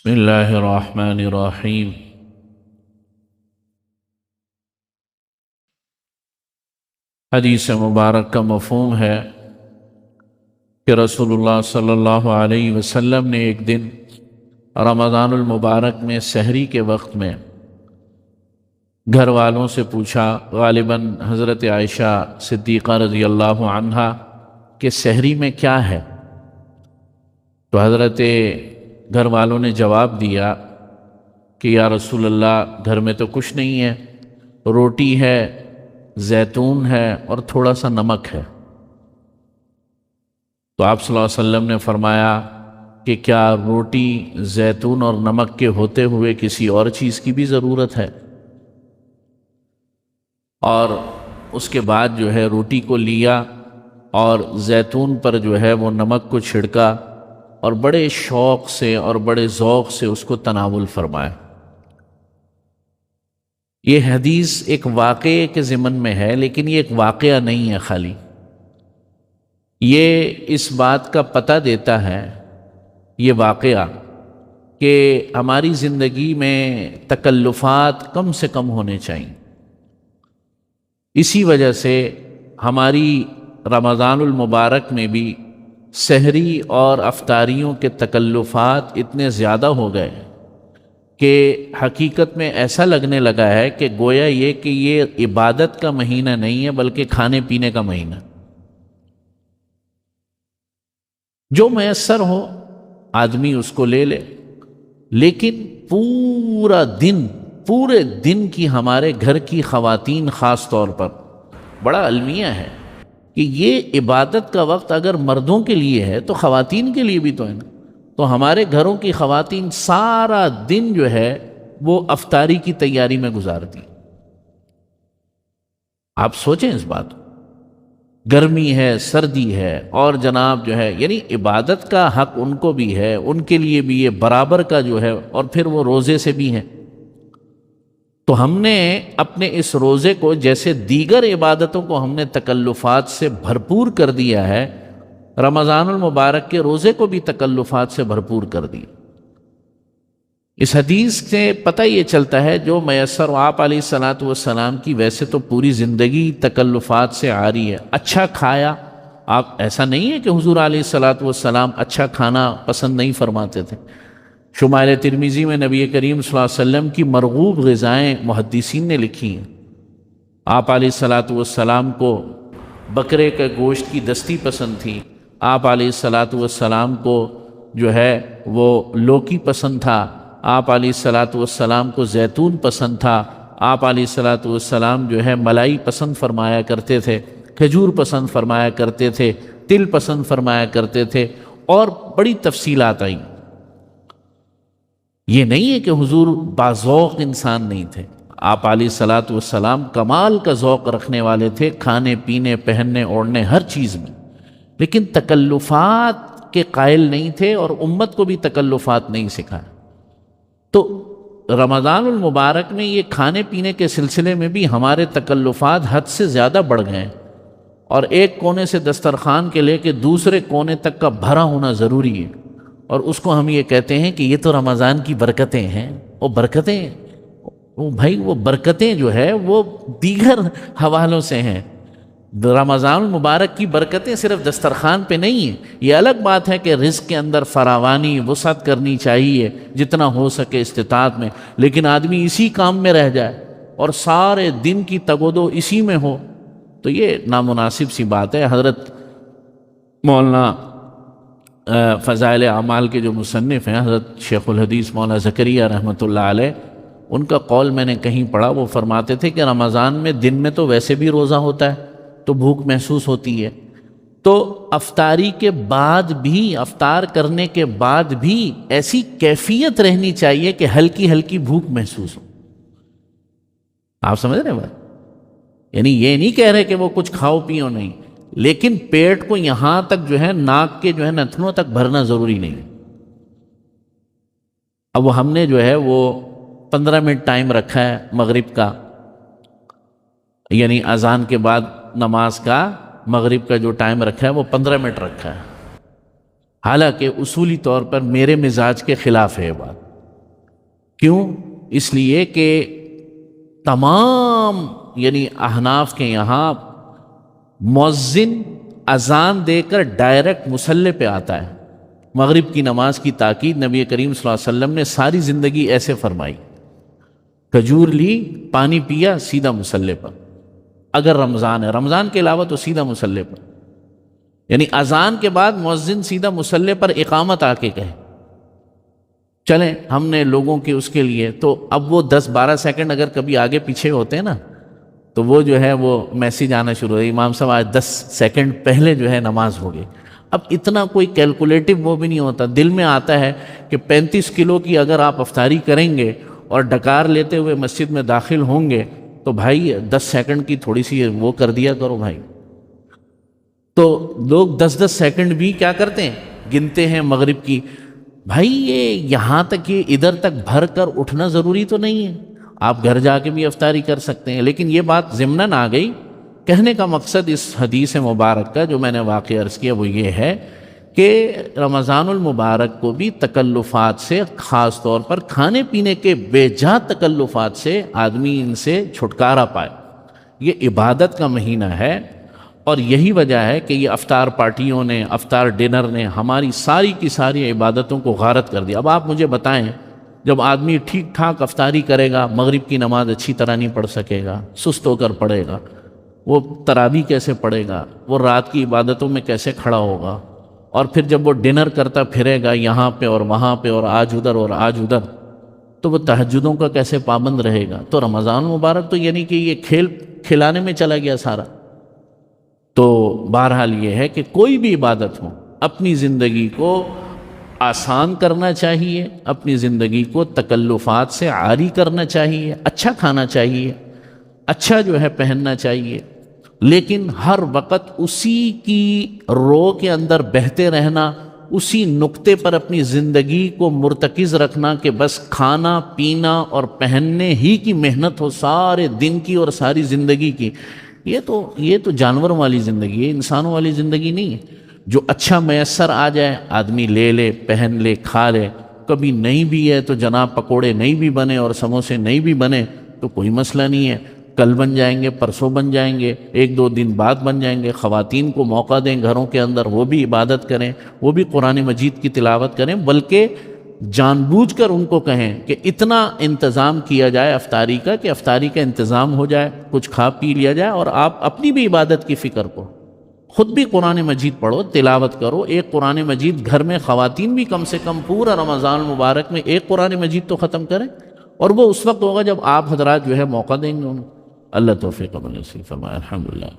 بسم اللہ الرحمن الرحیم۔ حدیث مبارک کا مفہوم ہے کہ رسول اللہ صلی اللہ علیہ وسلم نے ایک دن رمضان المبارک میں سحری کے وقت میں گھر والوں سے پوچھا، غالباً حضرت عائشہ صدیقہ رضی اللہ عنہا، کہ سحری میں کیا ہے؟ تو حضرت گھر والوں نے جواب دیا کہ یا رسول اللہ، گھر میں تو کچھ نہیں ہے، روٹی ہے، زیتون ہے اور تھوڑا سا نمک ہے۔ تو آپ صلی اللہ علیہ وسلم نے فرمایا کہ کیا روٹی، زیتون اور نمک کے ہوتے ہوئے کسی اور چیز کی بھی ضرورت ہے؟ اور اس کے بعد جو ہے روٹی کو لیا اور زیتون پر جو ہے وہ نمک کو چھڑکا اور بڑے شوق سے اور بڑے ذوق سے اس کو تناول فرمایا۔ یہ حدیث ایک واقعے کے ضمن میں ہے، لیکن یہ ایک واقعہ نہیں ہے خالی، یہ اس بات کا پتہ دیتا ہے، یہ واقعہ، کہ ہماری زندگی میں تکلفات کم سے کم ہونے چاہیے۔ اسی وجہ سے ہماری رمضان المبارک میں بھی سحری اور افطاریوں کے تکلفات اتنے زیادہ ہو گئے کہ حقیقت میں ایسا لگنے لگا ہے کہ گویا یہ کہ یہ عبادت کا مہینہ نہیں ہے بلکہ کھانے پینے کا مہینہ۔ جو میسر ہو آدمی اس کو لے لے، لیکن پورے دن کی ہمارے گھر کی خواتین خاص طور پر بڑا المیہ ہے کہ یہ عبادت کا وقت اگر مردوں کے لیے ہے تو خواتین کے لیے بھی تو ہے نا۔ تو ہمارے گھروں کی خواتین سارا دن جو ہے وہ افطاری کی تیاری میں گزارتی۔ آپ سوچیں اس بات کو، گرمی ہے، سردی ہے، اور جناب جو ہے یعنی عبادت کا حق ان کو بھی ہے، ان کے لیے بھی یہ برابر کا جو ہے، اور پھر وہ روزے سے بھی ہیں۔ تو ہم نے اپنے اس روزے کو جیسے دیگر عبادتوں کو ہم نے تکلفات سے بھرپور کر دیا ہے، رمضان المبارک کے روزے کو بھی تکلفات سے بھرپور کر دیا۔ اس حدیث سے پتہ یہ چلتا ہے جو میسر، آپ علیہ الصلوۃ والسلام کی ویسے تو پوری زندگی تکلفات سے آ رہی ہے، اچھا کھایا۔ آپ ایسا نہیں ہے کہ حضور علیہ الصلوۃ والسلام اچھا کھانا پسند نہیں فرماتے تھے۔ شمائل ترمذی میں نبی کریم صلی اللہ علیہ وسلم کی مرغوب غذائیں محدثین نے لکھی ہیں۔ آپ علیہ الصلوۃ والسلام کو بکرے کے گوشت کی دستی پسند تھی، آپ علیہ الصلوۃ والسلام کو جو ہے وہ لوکی پسند تھا، آپ علیہ الصلوۃ والسلام کو زیتون پسند تھا، آپ علیہ الصلوۃ والسلام جو ہے ملائی پسند فرمایا کرتے تھے، کھجور پسند فرمایا کرتے تھے، تل پسند فرمایا کرتے تھے، اور بڑی تفصیلات آئیں۔ یہ نہیں ہے کہ حضور باذوق انسان نہیں تھے، آپ علیہ الصلوۃ والسلام کمال کا ذوق رکھنے والے تھے، کھانے پینے، پہننے اوڑھنے ہر چیز میں، لیکن تکلفات کے قائل نہیں تھے اور امت کو بھی تکلفات نہیں سکھایا۔ تو رمضان المبارک میں یہ کھانے پینے کے سلسلے میں بھی ہمارے تکلفات حد سے زیادہ بڑھ گئے ہیں، اور ایک کونے سے دسترخوان کے لے کے دوسرے کونے تک کا بھرا ہونا ضروری ہے، اور اس کو ہم یہ کہتے ہیں کہ یہ تو رمضان کی برکتیں ہیں۔ وہ برکتیں، وہ برکتیں جو ہے وہ دیگر حوالوں سے ہیں۔ رمضان المبارک کی برکتیں صرف دسترخوان پہ نہیں ہیں۔ یہ الگ بات ہے کہ رزق کے اندر فراوانی، وسعت کرنی چاہیے جتنا ہو سکے استطاعت میں، لیکن آدمی اسی کام میں رہ جائے اور سارے دن کی تگودو اسی میں ہو تو یہ نامناسب سی بات ہے۔ حضرت مولانا فضائل اعمال کے جو مصنف ہیں، حضرت شیخ الحدیث مولانا زکریا رحمۃ اللہ علیہ، ان کا قول میں نے کہیں پڑھا، وہ فرماتے تھے کہ رمضان میں دن میں تو ویسے بھی روزہ ہوتا ہے تو بھوک محسوس ہوتی ہے، تو افطاری کے بعد بھی، افطار کرنے کے بعد بھی ایسی کیفیت رہنی چاہیے کہ ہلکی ہلکی بھوک محسوس ہو۔ آپ سمجھ رہے ہیں بات؟ یعنی یہ نہیں کہہ رہے کہ وہ کچھ کھاؤ پیو نہیں، لیکن پیٹ کو یہاں تک جو ہے ناک کے جو ہے نتنوں تک بھرنا ضروری نہیں۔ اب وہ ہم نے جو ہے وہ 15 منٹ ٹائم رکھا ہے مغرب کا، یعنی اذان کے بعد نماز کا مغرب کا جو ٹائم رکھا ہے وہ 15 منٹ رکھا ہے، حالانکہ اصولی طور پر میرے مزاج کے خلاف ہے یہ بات۔ کیوں؟ اس لیے کہ تمام یعنی احناف کے یہاں مؤذن اذان دے کر ڈائریکٹ مصلی پہ آتا ہے۔ مغرب کی نماز کی تاکید نبی کریم صلی اللہ علیہ وسلم نے ساری زندگی ایسے فرمائی، کھجور لی، پانی پیا، سیدھا مصلی پر۔ اگر رمضان ہے، رمضان کے علاوہ تو سیدھا مصلی پر، یعنی اذان کے بعد مؤذن سیدھا مصلی پر اقامت آ کے کہے۔ چلیں ہم نے لوگوں کے اس کے لیے تو اب وہ 10-12 سیکنڈ اگر کبھی آگے پیچھے ہوتے ہیں نا تو وہ جو ہے وہ میسیج آنا شروع ہو، امام صاحب آج 10 سیکنڈ پہلے جو ہے نماز ہوگی۔ اب اتنا کوئی کیلکولیٹو وہ بھی نہیں ہوتا، دل میں آتا ہے کہ 35 کلو کی اگر آپ افطاری کریں گے اور ڈکار لیتے ہوئے مسجد میں داخل ہوں گے تو بھائی 10 سیکنڈ کی تھوڑی سی وہ کر دیا کرو بھائی۔ تو لوگ 10-10 سیکنڈ بھی کیا کرتے ہیں، گنتے ہیں مغرب کی۔ بھائی یہ یہاں تک یہ ادھر تک بھر کر اٹھنا ضروری تو نہیں ہے، آپ گھر جا کے بھی افطاری کر سکتے ہیں، لیکن یہ بات ضمناً آ گئی۔ کہنے کا مقصد اس حدیث مبارک کا جو میں نے واقعہ عرض کیا وہ یہ ہے کہ رمضان المبارک کو بھی تکلفات سے، خاص طور پر کھانے پینے کے بے جا تکلفات سے آدمی ان سے چھٹکارا پائے۔ یہ عبادت کا مہینہ ہے، اور یہی وجہ ہے کہ یہ افطار پارٹیوں نے، افطار ڈنر نے ہماری ساری کی ساری عبادتوں کو غارت کر دیا۔ اب آپ مجھے بتائیں، جب آدمی ٹھیک ٹھاک افطاری کرے گا، مغرب کی نماز اچھی طرح نہیں پڑھ سکے گا، سست ہو کر پڑھے گا، وہ تراویح کیسے پڑھے گا، وہ رات کی عبادتوں میں کیسے کھڑا ہوگا، اور پھر جب وہ ڈنر کرتا پھرے گا یہاں پہ اور وہاں پہ اور آج ادھر اور آج ادھر، تو وہ تہجدوں کا کیسے پابند رہے گا؟ تو رمضان مبارک تو یعنی کہ یہ کھیل کھلانے میں چلا گیا سارا۔ تو بہرحال یہ ہے کہ کوئی بھی عبادت ہو، اپنی زندگی کو آسان کرنا چاہیے، اپنی زندگی کو تکلفات سے عاری کرنا چاہیے، اچھا کھانا چاہیے، اچھا جو ہے پہننا چاہیے، لیکن ہر وقت اسی کی رو کے اندر بہتے رہنا، اسی نقطے پر اپنی زندگی کو مرتکز رکھنا کہ بس کھانا پینا اور پہننے ہی کی محنت ہو سارے دن کی اور ساری زندگی کی، یہ تو جانوروں والی زندگی ہے، انسانوں والی زندگی نہیں ہے۔ جو اچھا میسر آ جائے آدمی لے لے، پہن لے، کھا لے، کبھی نہیں بھی ہے تو جناب پکوڑے نہیں بھی بنے اور سموسے نہیں بھی بنے تو کوئی مسئلہ نہیں ہے، کل بن جائیں گے، پرسوں بن جائیں گے، 1-2 دن بعد بن جائیں گے۔ خواتین کو موقع دیں گھروں کے اندر، وہ بھی عبادت کریں، وہ بھی قرآن مجید کی تلاوت کریں، بلکہ جان بوجھ کر ان کو کہیں کہ اتنا انتظام کیا جائے افطاری کا کہ افطاری کا انتظام ہو جائے، کچھ کھا پی لیا جائے، اور آپ اپنی بھی عبادت کی فکر کو، خود بھی قرآن مجید پڑھو، تلاوت کرو۔ ایک قرآن مجید گھر میں خواتین بھی کم سے کم پورا رمضان مبارک میں ایک قرآن مجید تو ختم کریں، اور وہ اس وقت ہوگا جب آپ حضرات جو ہے موقع دیں گے انہیں۔ اللہ توفیق عمل نصیب فرمائے۔ الحمدللہ۔